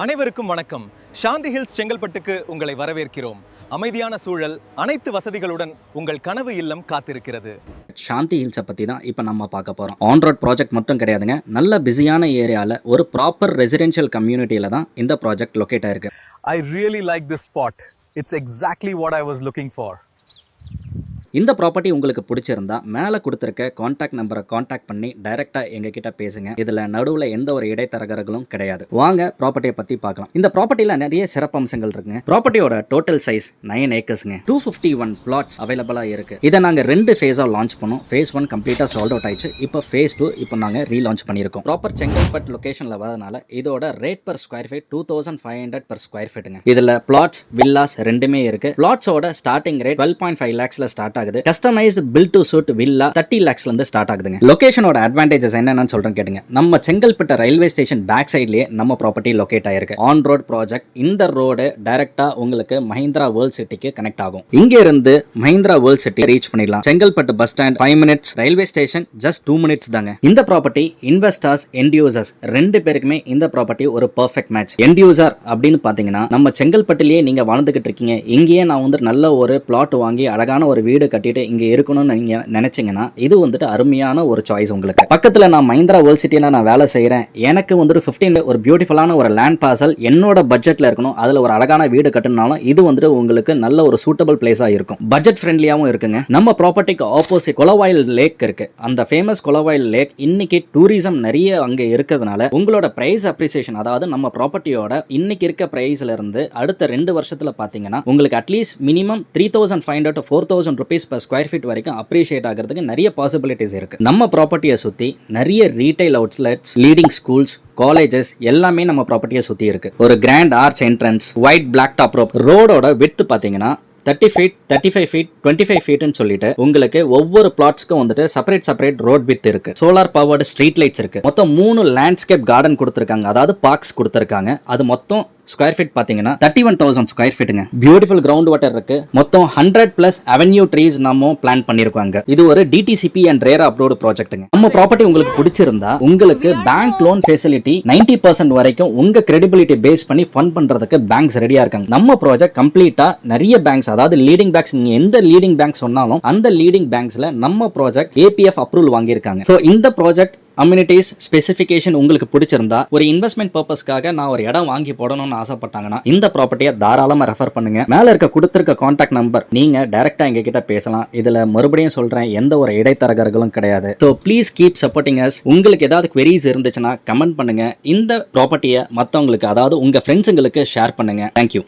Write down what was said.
அனைவருக்கும் வணக்கம். சாந்தி ஹில்ஸ் செங்கல்பட்டுக்கு உங்களை வரவேற்கிறோம். அமைதியான சூழல், அனைத்து வசதிகளுடன் உங்கள் கனவு இல்லம் காத்திருக்கிறது. சாந்தி ஹில்ஸை பற்றி தான் இப்போ நம்ம பார்க்க போகிறோம். ஆன் ரோட் ப்ராஜெக்ட் மட்டும் கிடையாதுங்க, நல்ல பிஸியான ஏரியாவில் ஒரு ப்ராப்பர் ரெசிடென்ஷியல் கம்யூனிட்டியில் தான் இந்த ப்ராஜெக்ட் லொக்கேட் ஆயிருக்கு. I really like this spot. It's exactly what I was looking for. இந்த ப்ராப்பர்ட்டி உங்களுக்கு பிடிச்சிருந்தா மேலே கொடுத்துருக்க கான்டாக்ட் நம்பரை கான்டாக்ட் பண்ணி டைரெக்டாக எங்ககிட்ட பேசுங்க. இதில் நடுவில் எந்த ஒரு இடைத்தரகர்களும் கிடையாது. வாங்க ப்ராப்பர்ட்டியை பற்றி பார்க்கலாம். இந்த ப்ராப்பர்ட்டியில் நிறைய சிறப்பம்சங்கள் இருக்குங்க. ப்ராப்பர்ட்டியோட டோட்டல் சைஸ் 9 ஏக்கர்ஸ்ங்க. 251 பிளாட்ஸ் அவைலபிளாக இருக்கு. இதை நாங்கள் 2 ஃபேஸாக லான்ச் பண்ணோம். ஃபேஸ் 1 கம்ப்ளீட்டாக சால்ட் அவுட் ஆயிடுச்சு. இப்போ ஃபேஸ் 2 இப்போ நாங்கள் ரீலான்ச் பண்ணியிருக்கோம். ப்ராப்பர் செங்கல்பட் லொகேஷனில் வரதுனால இதோட rate per square feet 2500 per square ஃபீட்டுங்க. இதில் பிளாட்ஸ் வில்லாஸ் ரெண்டுமே இருக்கு. பிளாட்ஸோட ஸ்டார்டிங் ரேட் 12.5 lakhsல ஸ்டார்ட் ஆகுது. Customised build to suit villa 30 lakhsல இருந்து ஸ்டார்ட் ஆகுதுங்க. லொகேஷனோட அட்வான்டேஜஸ் என்னன்னு சொல்றேன் கேட்டுங்க. நம்ம செங்கல்பட்டு ரயில்வே ஸ்டேஷன் பேக் சைட்லயே நம்ம ப்ராப்பர்ட்டி லொகேட் ஆயிருக்கு. On road project. இந்த ரோடு டைரக்டா உங்களுக்கு மஹிந்திரா வேர்ல்ட் சிட்டிக்கு கனெக்ட் ஆகும். இங்க இருந்து மஹிந்திரா வேர்ல்ட் சிட்டி ரீச் பண்ணிடலாம். Chengalpattu bus stand 5 minutes, railway station just 2 minutes தாங்க. இந்த ப்ராப்பர்ட்டி இன்வெஸ்டர்ஸ் எண்ட் யூசர்ஸ் ரெண்டு பேருக்குமே இந்த ப்ராப்பர்ட்டி ஒரு பெர்ஃபெக்ட் மேட்ச். எண்ட் யூசர் அப்படின்னு பாத்தீங்கன்னா நம்ம செங்கல்பட்டுலயே நீங்க வாழ்ந்துகிட்டு இருக்கீங்க, இங்கேயே நான் வந்து நல்ல ஒரு பிளாட் வாங்கி அழகான ஒரு வீடு கட்டிட்டு இங்க இருக்கணும்னு நீங்க நினைச்சீங்கன்னா இது வந்துட்டு அருமையான ஒரு சாய்ஸ். உங்களுக்கு பக்கத்துல நான் மஹிந்திரா வேர்ல்ட் சிட்டில நான் வேலை செய்யறேன், எனக்கு வந்துட்டு 15 ஒரு பியூட்டிஃபுல்லான ஒரு லேண்ட் பார்சல் என்னோட பட்ஜெட்ல இருக்கணும், அதுல ஒரு அழகான வீடு கட்டணும்னாலும் இது வந்துட்டு உங்களுக்கு நல்ல ஒரு சூட்டபிள் பிளேஸா இருக்கும். பட்ஜெட் ஃப்ரெண்ட்லியாவும் இருக்குங்க. நம்ம ப்ராப்பர்ட்டிக்கு ஆப்போசிட் கொலவாயில் லேக் இருக்கு. அந்த ஃபேமஸ் கொலவாயில் லேக் இன்னைக்கு டூரிசம் நிறைய அங்க இருக்கிறதுனால உங்களோட பிரைஸ் அப்ரிசியேஷன், அதாவது நம்ம ப்ராப்பர்ட்டியோட இன்னைக்கு இருக்க பிரைஸ்ல இருந்து அடுத்த 2 வருஷத்துல பாத்தீங்கன்னா உங்களுக்கு at least minimum 3500 to 4000 rupees per square feet வரைக்கும் அப்ரிஷியேட் ஆகிறதுக்கு நிறைய பாசிபிலிட்டிஸ் இருக்கு. நம்ம ப்ராப்பர்ட்டியை சுத்தி நிறைய retail outlets, leading schools, colleges எல்லாமே நம்ம ப்ராப்பர்ட்டியை சுத்தி இருக்கு. ஒரு grand arch entrance, white black top road, ரோடோட விட்த் பாத்தீங்கன்னா 30 feet, 35 feet, 25 feetன்னு சொல்லிட்டு உங்களுக்கு ஒவ்வொரு பிளாட்ஸ்க்கும் வந்துட்டு செப்பரேட் ரோட் வித் இருக்கு. சோலார் பவர்டு ஸ்ட்ரீட் லைட்ஸ் இருக்கு. மொத்தம் 3 லேண்ட்ஸ்கேப் கார்டன் கொடுத்திருக்காங்க, அதாவது பார்க்ஸ் கொடுத்திருக்காங்க. அது மொத்தம் ஸ்கொயர் ஃபீட் பாத்தீங்கன்னா 31,000 ஸ்கொயர் ஃபீட்டுங்க. பியூட்டிஃபுல் கிரவுண்ட் வாட்டர் இருக்கு. மொத்தம் 100+ அவென்யூ ட்ரீஸ் நம்ம பிளான் பண்ணிருக்காங்க. இது ஒரு டிடிசிபி அண்ட் ரேரா அப்ரூவ்டு ப்ராஜெக்ட்டுங்க. நம்ம ப்ராப்பர்ட்டி உங்களுக்கு பிடிச்சிருந்தா உங்களுக்கு பேங்க் லோன் ஃபெசிலிட்டி 90% வரைக்கும் உங்க கிரெடிபிலிட்டி பேஸ் பண்ணி ஃபண்ட் பண்றதுக்கு பேங்க்ஸ் ரெடியா இருக்காங்க. நம்ம ப்ராஜெக்ட் கம்ப்ளீட்டா நிறைய பேங்க்ஸ், அதாவது லீடிங் பேங்க்ஸ், நீங்க எந்த லீடிங் பேங்க் சொன்னாலும் அந்த லீடிங் பேங்க்ஸ்ல நம்ம ப்ராஜெக்ட் ஏபிஎஃப் அப்ரூவல் வாங்கியிருக்காங்க. சோ இந்த ப்ராஜெக்ட் அம்யூனிட்டிஸ் ஸ்பெசிஃபிகேஷன் உங்களுக்கு பிடிச்சிருந்தா ஒரு இன்வெஸ்ட்மெண்ட் பர்பஸ்க்காக நான் ஒரு இடம் வாங்கி போடணும்னு ஆசைப்பட்டாங்கன்னா இந்த ப்ராப்பர்ட்டியை தாராளமா ரெஃபர் பண்ணுங்க. மேல இருக்க கொடுத்திருக்க கான்டாக்ட் நம்பர் நீங்க டைரக்டா எங்க கிட்ட பேசலாம். இதுல மறுபடியும் சொல்றேன், எந்த ஒரு இடைத்தரகர்களும் கிடையாது. So please keep supporting us. உங்களுக்கு ஏதாவது queries இருந்துச்சுன்னா கமெண்ட் பண்ணுங்க. இந்த ப்ராப்பர்ட்டியை மற்றவங்களுக்கு, அதாவது உங்க ஃப்ரெண்ட்ஸுங்களுக்கு ஷேர் பண்ணுங்க. தேங்க்யூ.